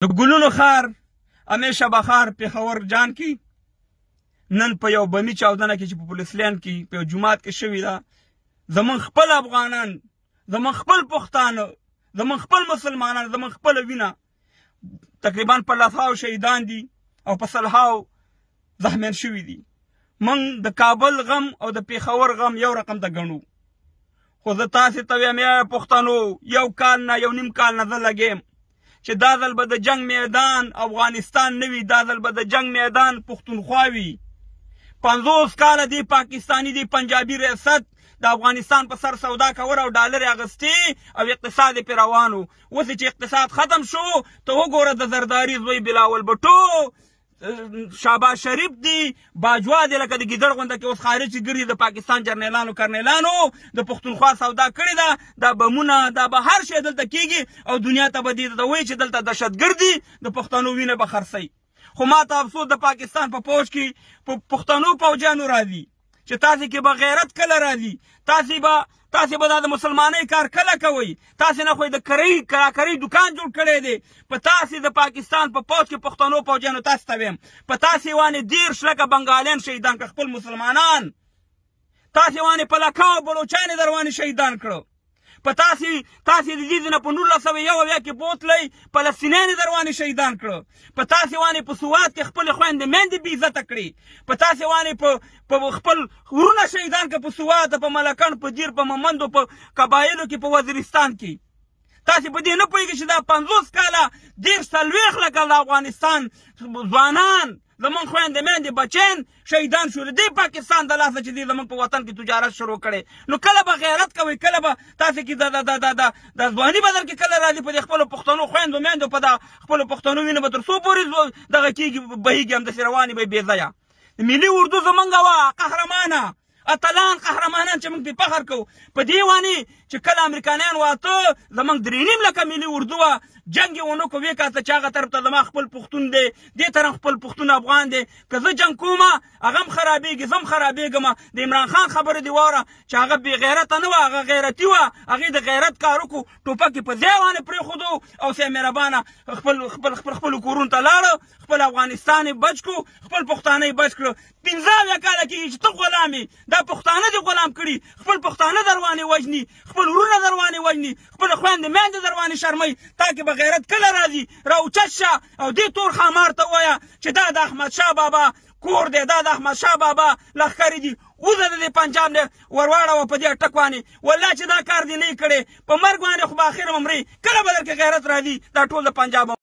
د ګلونو ښار همیشه بخار پېښور جان کې نن په یو بمي چاودنه کې چې په پولیس لین کې په یو جومات کې شوې ده زمونږ خپل افغانان زمونږ خپل پښتانه زمونږ خپل مسلمانان زمونږ خپله وینه تقریبا په لسهاو شهیدان دي او په سلهاو زخمیان شوي دي. موږ د کابل غم او د پېښور غم یو رقم ته ګڼو، خو زه تاسې ته وایم پښتنو یو کال نه یو نیم کال نه زه لګیم چې دا ځل به د جنگ میدان افغانستان نه وي، دا ځل به د جنگ میدان پښتونخوا وي. 50 کاله دی پاکستاني دی پنجابي ریاست د افغانستان په سر سودا کوله او ډالر یې اخیستې او اقتصاد یې پرې روان و. اوس چې اقتصاد ختم شو ته وګوره د زرداري زوی بلاول بټو شهباز شریف دی باجوا دی لکه د ګیدړ غونډه کې اوس خارج ګرځي د پاکستان جرنیلانو کرنیلانو د پښتونخوا سودا کړې ده. دا بمونه دا به هر شی دلته کېږي او دنیا ته به دې ته وایي چې دلته دهشتګردي د پښتنو وینه به خرڅوي. خو ما ته افسوس د پاکستان په پوج کې په پښتنو پوجانو راځي چې تاسې کې به غیرت کله راځي، تاسې به دا د مسلمانۍ کار کله کوئ؟ تاسې نه خو د کراکرۍ دکان جوړ کړی دی. په تاسې د پاکستان په پوج کې پښتنو پوجانو تاسې ته ویم په تاسې وانې 13 لکه بنګالیان شهیدان کړه خپل مسلمانان، تاسې وانې په لکاو بلوچان یې در وانې شهیدان کړه، په تاسې د دې نه په 1901 کې بوتلی فلسطینیان یې در وانې شهیدان کړه، په تاسې وانې په سوات کې خپلې خویندې میندې بې عزته کړې، په تاسې وانې په خپل ورونه شهیدان کړه په سوات په ملکن په دیر په ممندو په قبایلو کې په وزیرستان کې. تاسې په دې نه پوهېږئ چې دا 50 کاله 40 لکه د افغانستان ځوانان زمونږ خویندې میندې بچیان شهیدان شو د دې پاکستان د لاسه چې دې زمونږ په وطن کې تجارت شروع کړی. نو کله به غیرت کوئ؟ کله به تاسې کې د ځواني بدل کې کله راځي په دې خپلو پښتنو خویندو میندو په دا خپلو پښتنو وینه به تر څو پورې دغه کېږي بهیږي همداسې روانې به بې ځایه. ملي اردو زمونږ وه قهرمانه اتلان قهرمانان چې موږ پرې فخر کوو. په دې وانې چې کله امریکانیان واته زمونږ 3.5 لکه ملي اردو وه جنګ یې ونه کړو ویې کاته چې هغه طرف ته زما خپل پښتون دی دې طرف خپل پښتون افغان دی که زه جنګ کوم هغه هم خرابېږي زه هم خرابېږم. د عمران خان خبره دې واوره چې هغه بې غیرته نه وه هغه غیرتي وه، هغې د غیرت کار وکړو ټوپک یې په ځای باندې پرېښودو او سه مهربانه خپلو کورونو ته لاړه خپل افغانستان یې بچ کړو خپل پښتانه یې بچ کړو. 15 کاله کېږي چې ته غلام یې دا پښتانه دې غلام کړي خپل پښتانه در باندې وژني خپل ورونه در باندې وژني خپله خویندې میندې در باندې شرموي. تا کې به غیرت کله راځي؟ راوچت شه او دې تور خامار ته ووایه چې دا د احمدشاه بابا کور دی دا د احمدشاه بابا لښکرې دي وزه د دې پنجاب نه ورواړوه په دې اټک باندې والله چې دا کار دې نه یې کړی په مرګ باندې خو به اخر مرې کله به در کې غیرت راځي دا ټول د پنجاب